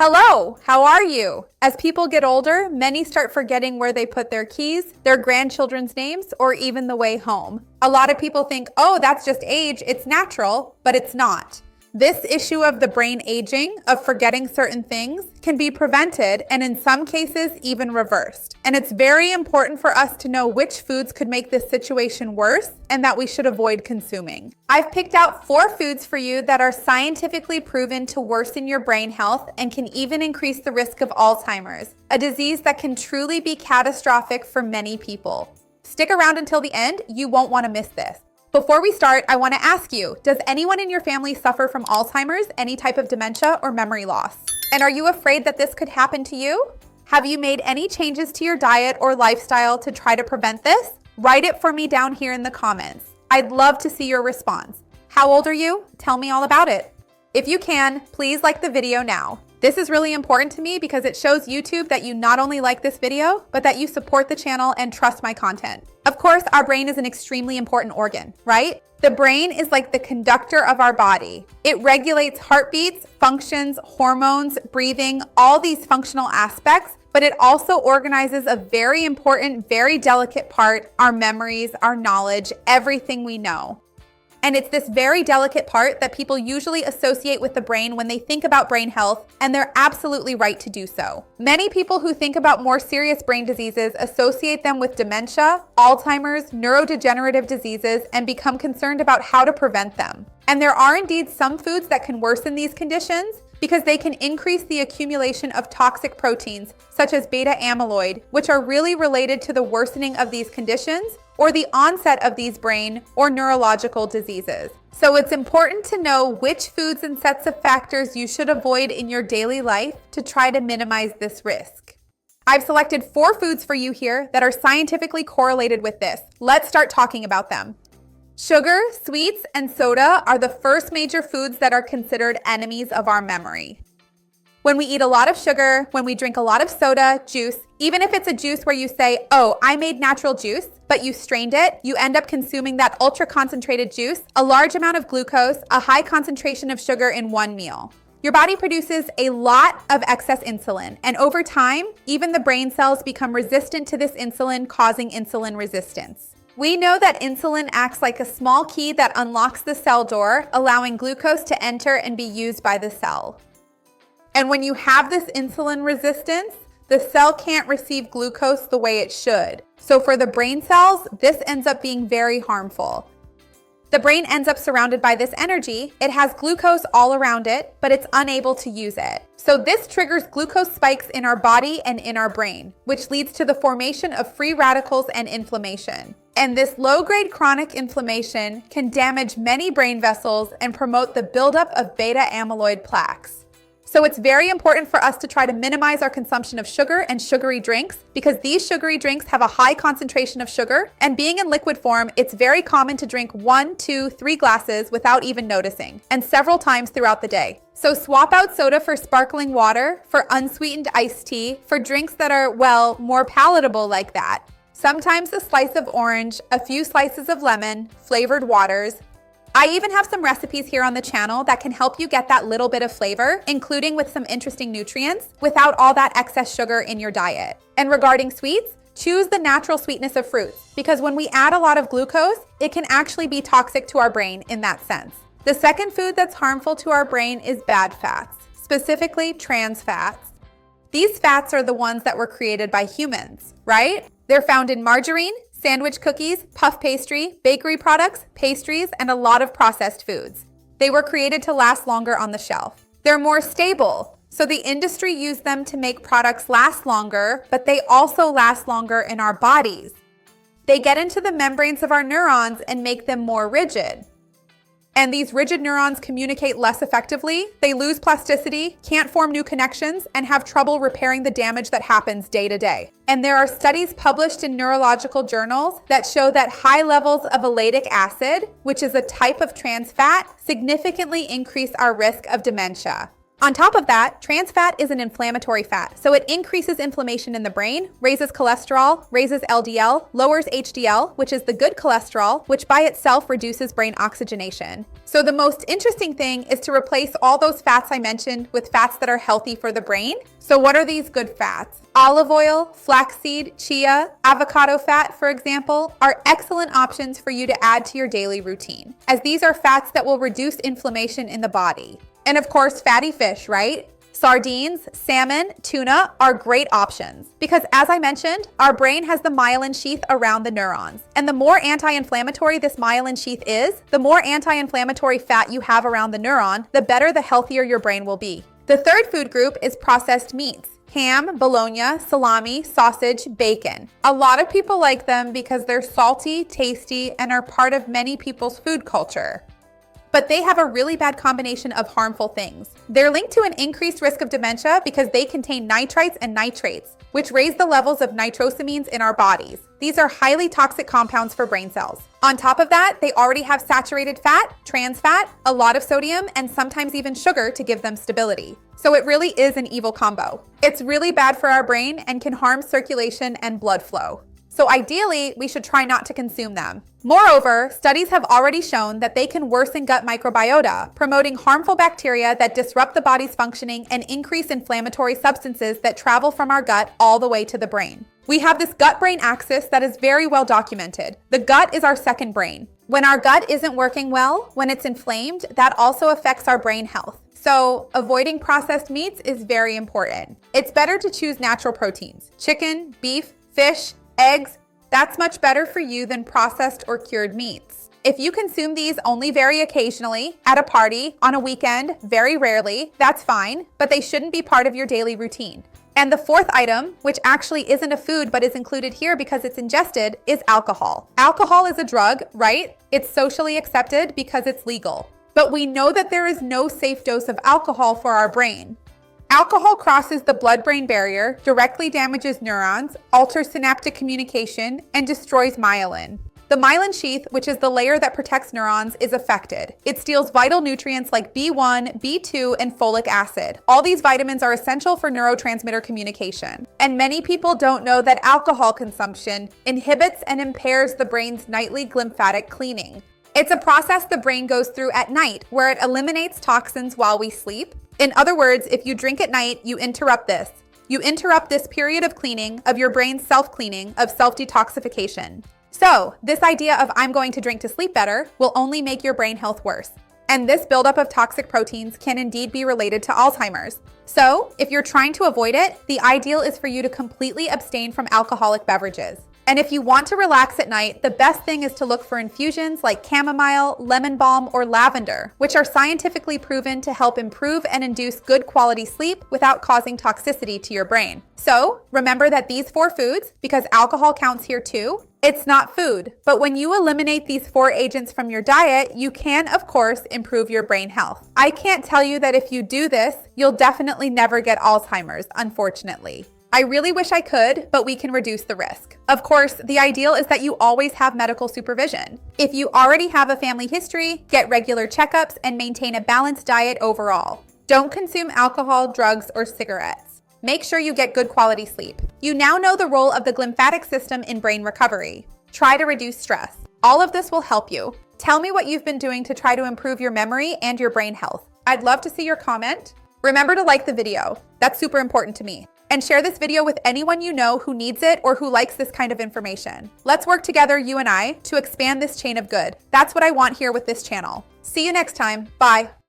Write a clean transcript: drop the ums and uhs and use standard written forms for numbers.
Hello, how are you? As people get older, many start forgetting where they put their keys, their grandchildren's names, or even the way home. A lot of people think, oh, that's just age, it's natural, but it's not. This issue of the brain aging, of forgetting certain things, can be prevented and in some cases even reversed. And it's very important for us to know which foods could make this situation worse and that we should avoid consuming. I've picked out 4 foods for you that are scientifically proven to worsen your brain health and can even increase the risk of Alzheimer's, a disease that can truly be catastrophic for many people. Stick around until the end, you won't want to miss this. Before we start, I want to ask you, does anyone in your family suffer from Alzheimer's, any type of dementia, or memory loss? And are you afraid that this could happen to you? Have you made any changes to your diet or lifestyle to try to prevent this? Write it for me down here in the comments. I'd love to see your response. How old are you? Tell me all about it. If you can, please like the video now. This is really important to me because it shows YouTube that you not only like this video, but that you support the channel and trust my content. Of course, our brain is an extremely important organ, right? The brain is like the conductor of our body. It regulates heartbeats, functions, hormones, breathing, all these functional aspects, but it also organizes a very important, very delicate part, our memories, our knowledge, everything we know. And it's this very delicate part that people usually associate with the brain when they think about brain health, and they're absolutely right to do so. Many people who think about more serious brain diseases associate them with dementia, Alzheimer's, neurodegenerative diseases, and become concerned about how to prevent them. And there are indeed some foods that can worsen these conditions because they can increase the accumulation of toxic proteins, such as beta amyloid, which are really related to the worsening of these conditions or the onset of these brain or neurological diseases. So it's important to know which foods and sets of factors you should avoid in your daily life to try to minimize this risk. I've selected 4 foods for you here that are scientifically correlated with this. Let's start talking about them. Sugar, sweets, and soda are the first major foods that are considered enemies of our memory. When we eat a lot of sugar, when we drink a lot of soda, juice, even if it's a juice where you say, oh, I made natural juice, but you strained it, you end up consuming that ultra concentrated juice, a large amount of glucose, a high concentration of sugar in one meal. Your body produces a lot of excess insulin, and over time, even the brain cells become resistant to this insulin, causing insulin resistance. We know that insulin acts like a small key that unlocks the cell door, allowing glucose to enter and be used by the cell. And when you have this insulin resistance, the cell can't receive glucose the way it should. So for the brain cells, this ends up being very harmful. The brain ends up surrounded by this energy. It has glucose all around it, but it's unable to use it. So this triggers glucose spikes in our body and in our brain, which leads to the formation of free radicals and inflammation. And this low-grade chronic inflammation can damage many brain vessels and promote the buildup of beta amyloid plaques. So it's very important for us to try to minimize our consumption of sugar and sugary drinks because these sugary drinks have a high concentration of sugar, and being in liquid form, it's very common to drink 1, 2, 3 glasses without even noticing, and several times throughout the day. So swap out soda for sparkling water, for unsweetened iced tea, for drinks that are, well, more palatable like that. Sometimes a slice of orange, a few slices of lemon, flavored waters. I even have some recipes here on the channel that can help you get that little bit of flavor, including with some interesting nutrients, without all that excess sugar in your diet. And regarding sweets, choose the natural sweetness of fruits, because when we add a lot of glucose, it can actually be toxic to our brain in that sense. The second food that's harmful to our brain is bad fats, specifically trans fats. These fats are the ones that were created by humans, right? They're found in margarine, sandwich cookies, puff pastry, bakery products, pastries, and a lot of processed foods. They were created to last longer on the shelf. They're more stable, so the industry used them to make products last longer, but they also last longer in our bodies. They get into the membranes of our neurons and make them more rigid. And these rigid neurons communicate less effectively, they lose plasticity, can't form new connections, and have trouble repairing the damage that happens day to day. And there are studies published in neurological journals that show that high levels of oleic acid, which is a type of trans fat, significantly increase our risk of dementia. On top of that, trans fat is an inflammatory fat, so it increases inflammation in the brain, raises cholesterol, raises LDL, lowers HDL, which is the good cholesterol, which by itself reduces brain oxygenation. So the most interesting thing is to replace all those fats I mentioned with fats that are healthy for the brain. So what are these good fats? Olive oil, flaxseed, chia, avocado fat, for example, are excellent options for you to add to your daily routine, as these are fats that will reduce inflammation in the body. And of course, fatty fish, right? Sardines, salmon, tuna are great options because, as I mentioned, our brain has the myelin sheath around the neurons. And the more anti-inflammatory this myelin sheath is, the more anti-inflammatory fat you have around the neuron, the better, the healthier your brain will be. The third food group is processed meats. Ham, bologna, salami, sausage, bacon. A lot of people like them because they're salty, tasty, and are part of many people's food culture. But they have a really bad combination of harmful things. They're linked to an increased risk of dementia because they contain nitrites and nitrates, which raise the levels of nitrosamines in our bodies. These are highly toxic compounds for brain cells. On top of that, they already have saturated fat, trans fat, a lot of sodium, and sometimes even sugar to give them stability. So it really is an evil combo. It's really bad for our brain and can harm circulation and blood flow. So ideally, we should try not to consume them. Moreover, studies have already shown that they can worsen gut microbiota, promoting harmful bacteria that disrupt the body's functioning and increase inflammatory substances that travel from our gut all the way to the brain. We have this gut-brain axis that is very well documented. The gut is our second brain. When our gut isn't working well, when it's inflamed, that also affects our brain health. So avoiding processed meats is very important. It's better to choose natural proteins: chicken, beef, fish, eggs. That's much better for you than processed or cured meats. If you consume these only very occasionally, at a party, on a weekend, very rarely, that's fine, but they shouldn't be part of your daily routine. And the fourth item, which actually isn't a food but is included here because it's ingested, is alcohol. Alcohol is a drug, right? It's socially accepted because it's legal. But we know that there is no safe dose of alcohol for our brain. Alcohol crosses the blood-brain barrier, directly damages neurons, alters synaptic communication, and destroys myelin. The myelin sheath, which is the layer that protects neurons, is affected. It steals vital nutrients like B1, B2, and folic acid. All these vitamins are essential for neurotransmitter communication. And many people don't know that alcohol consumption inhibits and impairs the brain's nightly glymphatic cleaning. It's a process the brain goes through at night where it eliminates toxins while we sleep. In other words, if you drink at night, you interrupt this. You interrupt this period of cleaning, of your brain's self-cleaning, of self-detoxification. So this idea of I'm going to drink to sleep better will only make your brain health worse. And this buildup of toxic proteins can indeed be related to Alzheimer's. So if you're trying to avoid it, the ideal is for you to completely abstain from alcoholic beverages. And if you want to relax at night, the best thing is to look for infusions like chamomile, lemon balm, or lavender, which are scientifically proven to help improve and induce good quality sleep without causing toxicity to your brain. So remember that these 4 foods, because alcohol counts here too, it's not food. But when you eliminate these 4 agents from your diet, you can, of course, improve your brain health. I can't tell you that if you do this, you'll definitely never get Alzheimer's, unfortunately. I really wish I could, but we can reduce the risk. Of course, the ideal is that you always have medical supervision. If you already have a family history, get regular checkups and maintain a balanced diet overall. Don't consume alcohol, drugs, or cigarettes. Make sure you get good quality sleep. You now know the role of the glymphatic system in brain recovery. Try to reduce stress. All of this will help you. Tell me what you've been doing to try to improve your memory and your brain health. I'd love to see your comment. Remember to like the video. That's super important to me. And share this video with anyone you know who needs it or who likes this kind of information. Let's work together, you and I, to expand this chain of good. That's what I want here with this channel. See you next time. Bye.